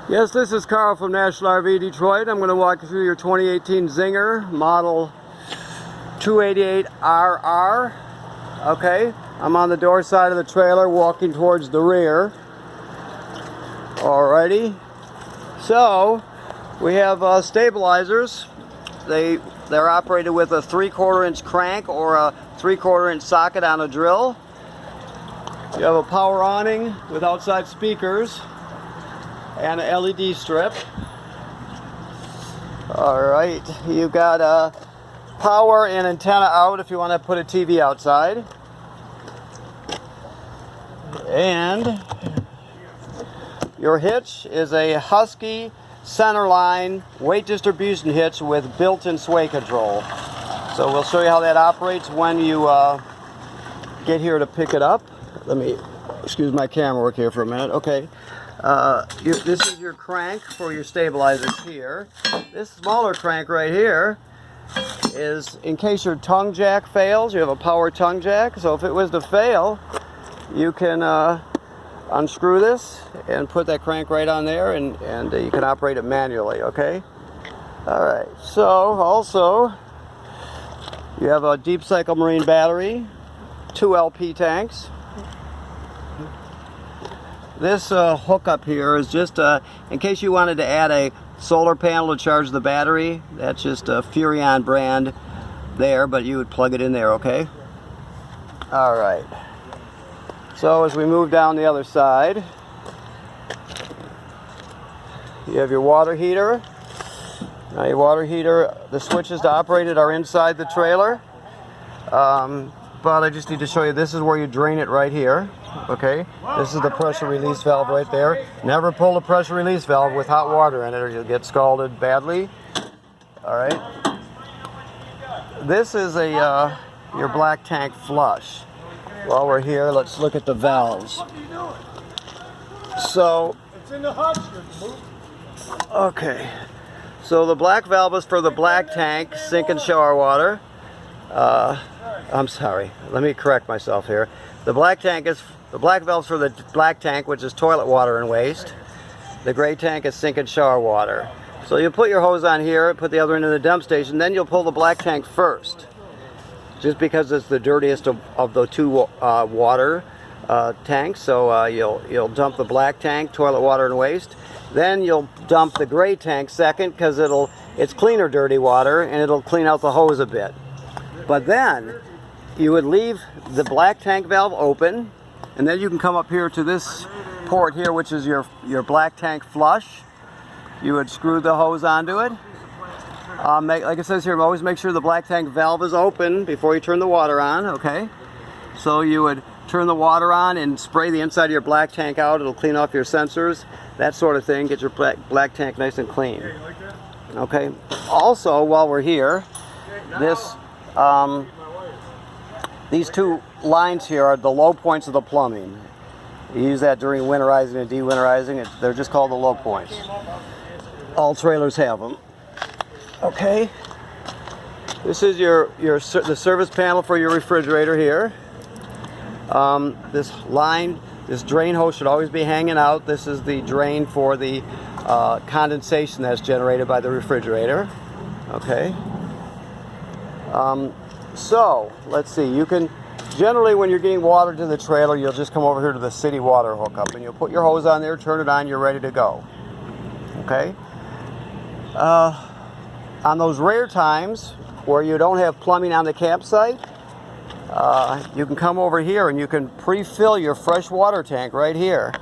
Yes, this is Carl from National RV Detroit. I'm going to walk you through your 2018 Zinger model 288RR. Okay, I'm on the door side of the trailer walking towards the rear. Alrighty, so we have stabilizers. They're operated with a 3/4 inch crank or a 3/4 inch socket on a drill. You have a power awning with outside speakers and a LED strip. Alright, you've got a power and antenna out if you want to put a TV outside. And your hitch is a Husky centerline weight distribution hitch with built-in sway control. So we'll show you how that operates when you get here to pick it up. Let me excuse my camera work here for a minute. Okay. This is your crank for your stabilizers here. This smaller crank right here is in case your tongue jack fails. You have a power tongue jack, so if it was to fail, you can unscrew this and put that crank right on there, and you can operate it manually. Okay. All right. So also you have a deep cycle marine battery, 2 LP tanks. This hookup here is just in case you wanted to add a solar panel to charge the battery. That's just a Furion brand there, but you would plug it in there, okay? All right. So as we move down the other side, you have your water heater. Now your water heater, the switches to operate it are inside the trailer. But I just need to show you, this is where you drain it right here. Okay, this is the pressure release valve right there. Never pull the pressure release valve with hot water in it or you'll get scalded badly. All right. This is your black tank flush. While we're here, let's look at the valves. So, okay. So the black valve is for the black tank sink and shower water. I'm sorry. Let me correct myself here. The black valve's for the black tank, which is toilet water and waste. The gray tank is sink and shower water. So you put your hose on here, put the other end in the dump station, then you'll pull the black tank first, just because it's the dirtiest of the two water tanks. So you'll dump the black tank, toilet water and waste. Then you'll dump the gray tank second, because it's cleaner dirty water and it'll clean out the hose a bit. But then you would leave the black tank valve open, and then you can come up here to this port here, which is your black tank flush. You would screw the hose onto it. Like it says here, always make sure the black tank valve is open before you turn the water on, okay? So you would turn the water on and spray the inside of your black tank out. It'll clean off your sensors, that sort of thing. Get your black tank nice and clean. Okay. Also, while we're here, these two lines here are the low points of the plumbing. You use that during winterizing and de-winterizing. They're just called the low points. All trailers have them. Okay. This is the service panel for your refrigerator here. This drain hose should always be hanging out. This is the drain for the condensation that's generated by the refrigerator. Okay. So, let's see, you can, generally when you're getting water to the trailer, you'll just come over here to the city water hookup and you'll put your hose on there, turn it on, you're ready to go. Okay? On those rare times where you don't have plumbing on the campsite, you can come over here and you can pre-fill your fresh water tank right here.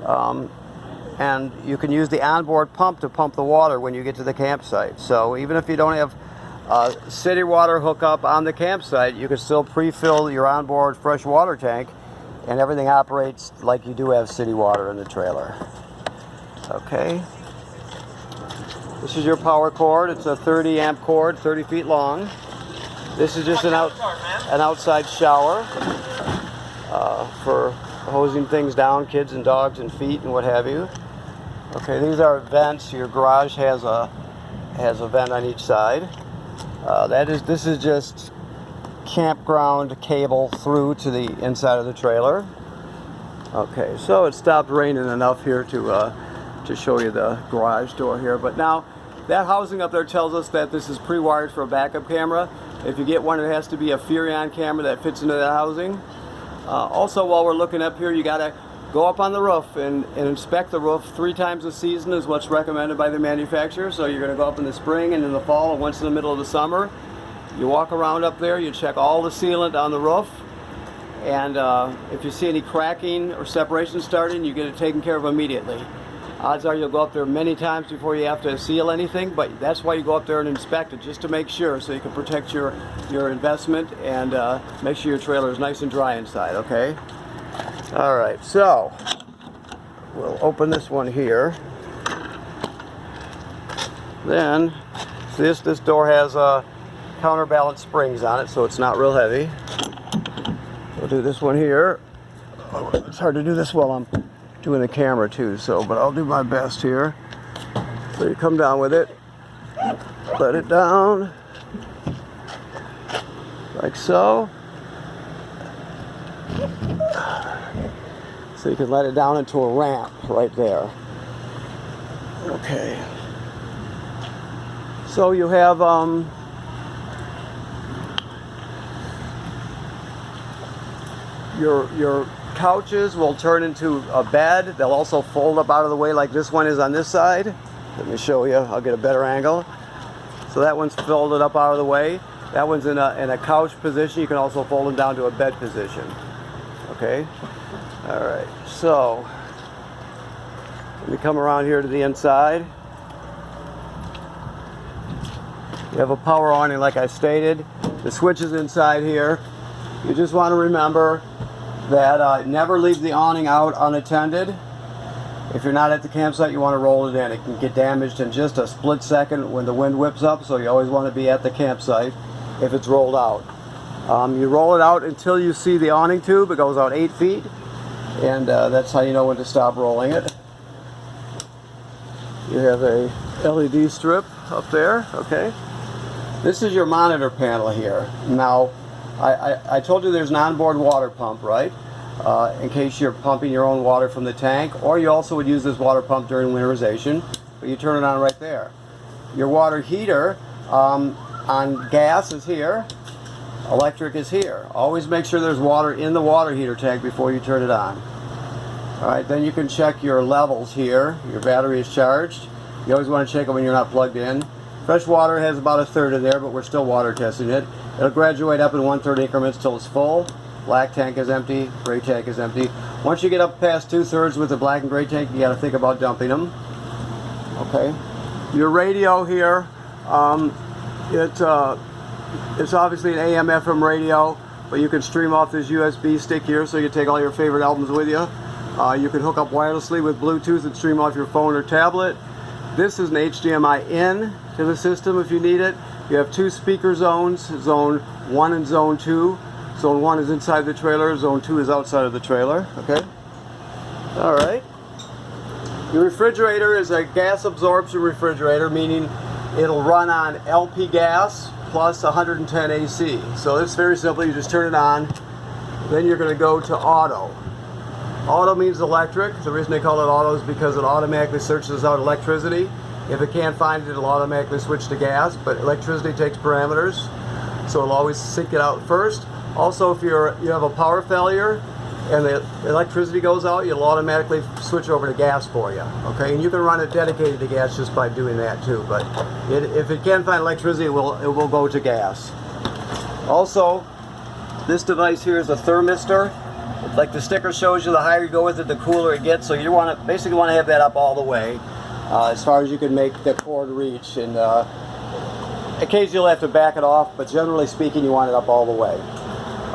And you can use the onboard pump to pump the water when you get to the campsite. So even if you don't have city water hookup on the campsite, you can still pre-fill your onboard fresh water tank and everything operates like you do have city water in the trailer. Okay. This is your power cord. It's a 30 amp cord, 30 feet long. This is just an outside shower for hosing things down, kids and dogs and feet and what have you. Okay, these are vents. Your garage has a vent on each side. This is just campground cable through to the inside of the trailer. Okay, so it stopped raining enough here to to show you the garage door here. But now, that housing up there tells us that this is pre-wired for a backup camera. If you get one, it has to be a Furrion camera that fits into that housing. Also, while we're looking up here, you gotta go up on the roof and inspect the roof 3 times a season is what's recommended by the manufacturer. So you're gonna go up in the spring and in the fall and once in the middle of the summer. You walk around up there, you check all the sealant on the roof, and if you see any cracking or separation starting, you get it taken care of immediately. Odds are you'll go up there many times before you have to seal anything, but that's why you go up there and inspect it, just to make sure, so you can protect your investment and make sure your trailer is nice and dry inside, okay? All right, so we'll open this one here. Then, see this door has counterbalance springs on it, so it's not real heavy. We'll do this one here. Oh, it's hard to do this while I'm doing the camera too, but I'll do my best here. So you come down with it, let it down, like so. So you can let it down into a ramp right there. Okay. So you have your couches will turn into a bed. They'll also fold up out of the way like this one is on this side. Let me show you. I'll get a better angle. So that one's folded up out of the way. That one's in a couch position. You can also fold them down to a bed position. Okay. All right. So let me come around here to the inside. You have a power awning, like I stated. The switch is inside here. You just want to remember that never leave the awning out unattended. If you're not at the campsite, you want to roll it in. It can get damaged in just a split second when the wind whips up, so you always want to be at the campsite if it's rolled out. You roll it out until you see the awning tube. It goes out 8 feet, and that's how you know when to stop rolling it. You have a LED strip up there, okay? This is your monitor panel here. Now, I told you there's an onboard water pump, right? In case you're pumping your own water from the tank, or you also would use this water pump during winterization, but you turn it on right there. Your water heater on gas is here, electric is here. Always make sure there's water in the water heater tank before you turn it on. Alright, then you can check your levels here. Your battery is charged. You always want to check it when you're not plugged in. Fresh water has about 1/3 in there, but we're still water testing it. It'll graduate up in 1/3 increments till it's full. Black tank is empty, gray tank is empty. Once you get up past 2/3 with the black and gray tank, you got to think about dumping them. Okay. Your radio here, it's obviously an AM/FM radio, but you can stream off this USB stick here, so you can take all your favorite albums with you. You can hook up wirelessly with Bluetooth and stream off your phone or tablet. This is an HDMI in to the system if you need it. You have 2 speaker zones, zone 1 and zone 2. Zone 1 is inside the trailer, zone 2 is outside of the trailer, okay? All right. Your refrigerator is a gas absorption refrigerator, meaning it'll run on LP gas plus 110 AC. So it's very simple, you just turn it on, then you're gonna go to auto. Auto means electric. The reason they call it auto is because it automatically searches out electricity. If it can't find it, it'll automatically switch to gas, but electricity takes parameters, so it'll always seek it out first. Also, if you have a power failure and the electricity goes out, it'll automatically switch over to gas for you, okay? And you can run it dedicated to gas just by doing that too, but if it can't find electricity, it will go to gas. Also, this device here is a thermistor. Like the sticker shows you, the higher you go with it, the cooler it gets. So you basically want to have that up all the way, as far as you can make the cord reach. And occasionally you'll have to back it off, but generally speaking, you want it up all the way.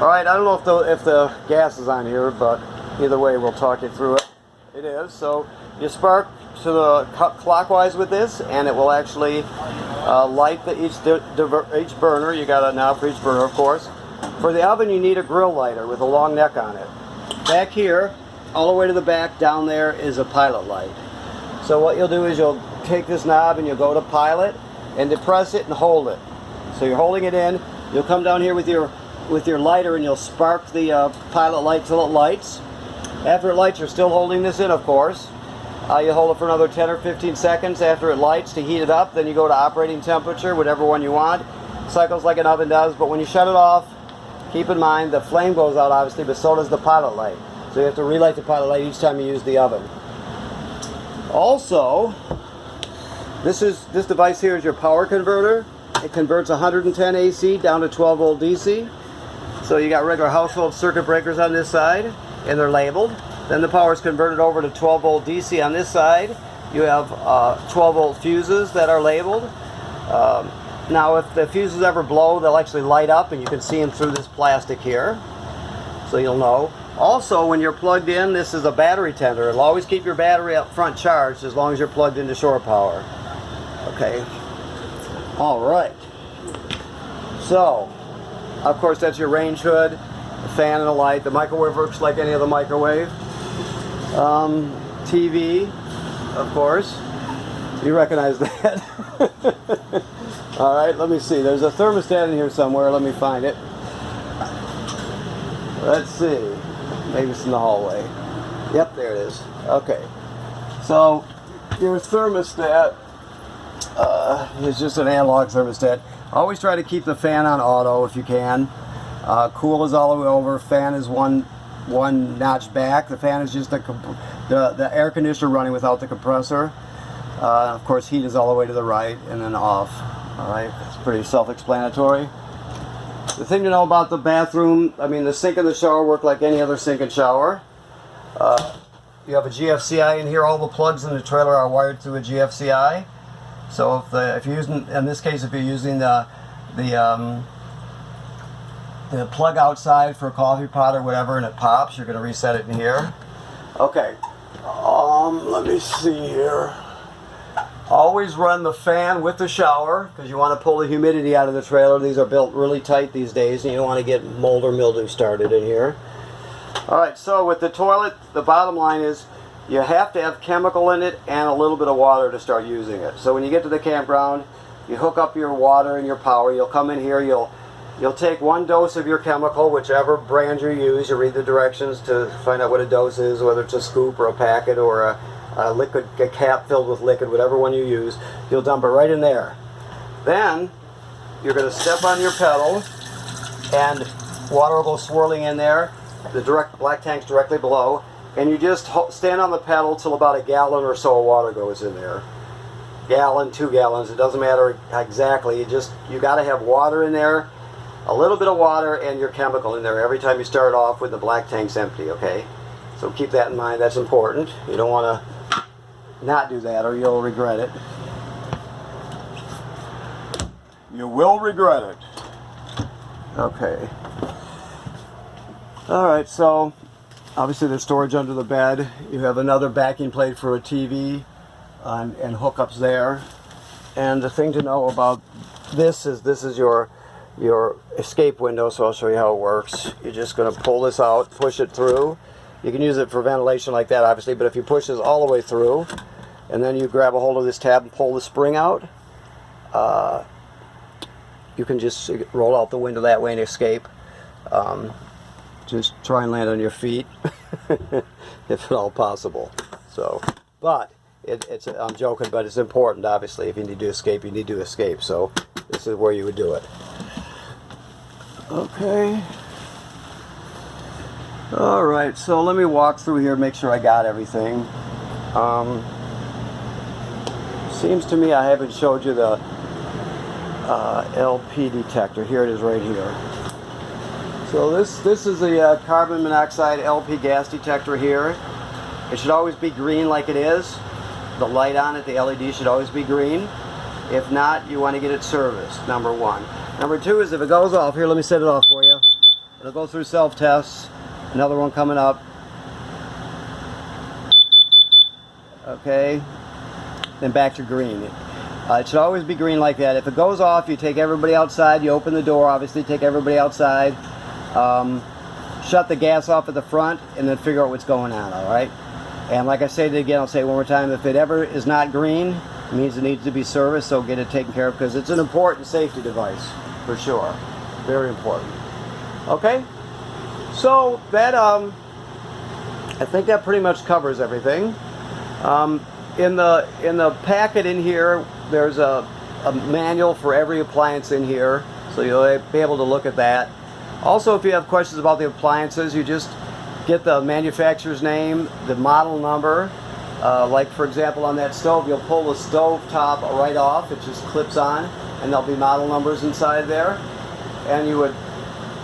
All right, I don't know if the gas is on here, but either way, we'll talk you through it. It is. So you spark to the clockwise with this, and it will actually light each burner. You got a knob for each burner, of course. For the oven, you need a grill lighter with a long neck on it. Back here, all the way to the back, down there is a pilot light. So what you'll do is you'll take this knob and you'll go to pilot and depress it and hold it. So you're holding it in. You'll come down here with your lighter and you'll spark the pilot light till it lights. After it lights, you're still holding this in, of course. You hold it for another 10 or 15 seconds after it lights to heat it up. Then you go to operating temperature, whatever one you want. Cycles like an oven does, but when you shut it off, keep in mind the flame goes out obviously, but so does the pilot light. So you have to relight the pilot light each time you use the oven. Also, this device here is your power converter. It converts 110 AC down to 12 volt DC. So you got regular household circuit breakers on this side, and they're labeled. Then the power is converted over to 12 volt DC on this side. You have 12 volt fuses that are labeled. Now if the fuses ever blow, they'll actually light up and you can see them through this plastic here. So you'll know. Also, when you're plugged in, this is a battery tender. It'll always keep your battery up front charged as long as you're plugged into shore power. Okay. Alright. So, of course that's your range hood, the fan and the light. The microwave works like any other microwave. TV, of course. You recognize that. Alright, let me see. There's a thermostat in here somewhere. Let me find it. Let's see. Maybe it's in the hallway. Yep, there it is. Okay. So, your thermostat is just an analog thermostat. Always try to keep the fan on auto if you can. Cool is all the way over. Fan is one notch back. The fan is just the air conditioner running without the compressor. Of course, heat is all the way to the right and then off. Alright, it's pretty self-explanatory. The thing to know about the bathroom, I mean the sink and the shower work like any other sink and shower. You have a GFCI in here. All the plugs in the trailer are wired through a GFCI. So if you're using, in this case, if you're using the plug outside for a coffee pot or whatever and it pops, you're going to reset it in here. Okay, let me see here. Always run the fan with the shower because you want to pull the humidity out of the trailer. These are built really tight these days and you don't want to get mold or mildew started in here. Alright, so with the toilet, the bottom line is you have to have chemical in it and a little bit of water to start using it. So when you get to the campground, you hook up your water and your power. You'll come in here, you'll take 1 dose of your chemical, whichever brand you use. You read the directions to find out what a dose is, whether it's a scoop or a packet or a cap filled with liquid, whatever one you use. You'll dump it right in there. Then you're going to step on your pedal and water will go swirling in there. The black tank's directly below, and you just stand on the pedal till about a gallon or so of water goes in there. Gallon, 2 gallons, it doesn't matter exactly. You got to have water in there, a little bit of water, and your chemical in there every time you start off when the black tank's empty. Okay, so keep that in mind. That's important. You don't want to not do that, or you'll regret it. You will regret it. Okay. Alright, so obviously there's storage under the bed. You have another backing plate for a TV and hookups there. And the thing to know about this is your escape window, so I'll show you how it works. You're just going to pull this out, push it through. You can use it for ventilation like that, obviously, but if you push this all the way through, and then you grab a hold of this tab and pull the spring out, you can just roll out the window that way and escape. Just try and land on your feet, if at all possible. So, but I'm joking, but it's important, obviously. If you need to escape, you need to escape. So, this is where you would do it. Okay. Alright, so let me walk through here, make sure I got everything. Seems to me I haven't showed you the LP detector. Here it is right here. So this is the carbon monoxide LP gas detector here. It should always be green like it is. The light on it, the LED, should always be green. If not, you want to get it serviced, number 1. Number 2 is if it goes off, here let me set it off for you. It'll go through self-tests. Another one coming up. Okay, then back to green. It should always be green like that. If it goes off, you take everybody outside, you open the door, obviously take everybody outside. Shut the gas off at the front and then figure out what's going on, alright? And like I said again, I'll say it one more time, if it ever is not green, it means it needs to be serviced, so get it taken care of because it's an important safety device, for sure. Very important. Okay? So, that, I think that pretty much covers everything. In the packet in here, there's a manual for every appliance in here, so you'll be able to look at that. Also, if you have questions about the appliances, you just get the manufacturer's name, the model number. Like for example on that stove, you'll pull the stove top right off, it just clips on, and there'll be model numbers inside there. And you would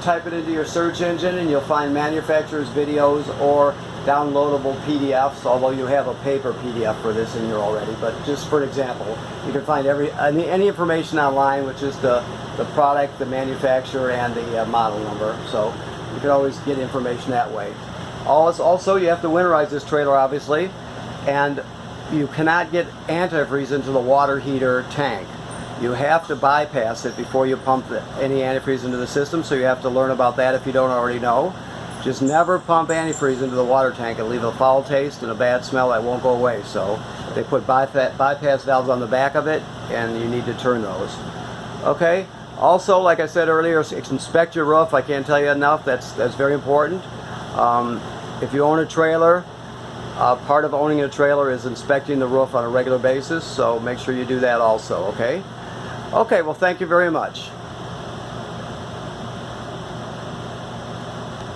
type it into your search engine and you'll find manufacturer's videos or downloadable PDFs, although you have a paper PDF for this in here already. But just for an example, you can find any information online, which is the product, the manufacturer, and the model number. So you can always get information that way. Also, you have to winterize this trailer, obviously, and you cannot get antifreeze into the water heater tank. You have to bypass it before you pump any antifreeze into the system, so you have to learn about that if you don't already know. Just never pump antifreeze into the water tank. It'll leave a foul taste and a bad smell that won't go away. So they put bypass valves on the back of it, and you need to turn those. Okay. Also, like I said earlier, inspect your roof. I can't tell you enough. That's very important. If you own a trailer, part of owning a trailer is inspecting the roof on a regular basis. So make sure you do that also. Okay. Okay. Well, thank you very much.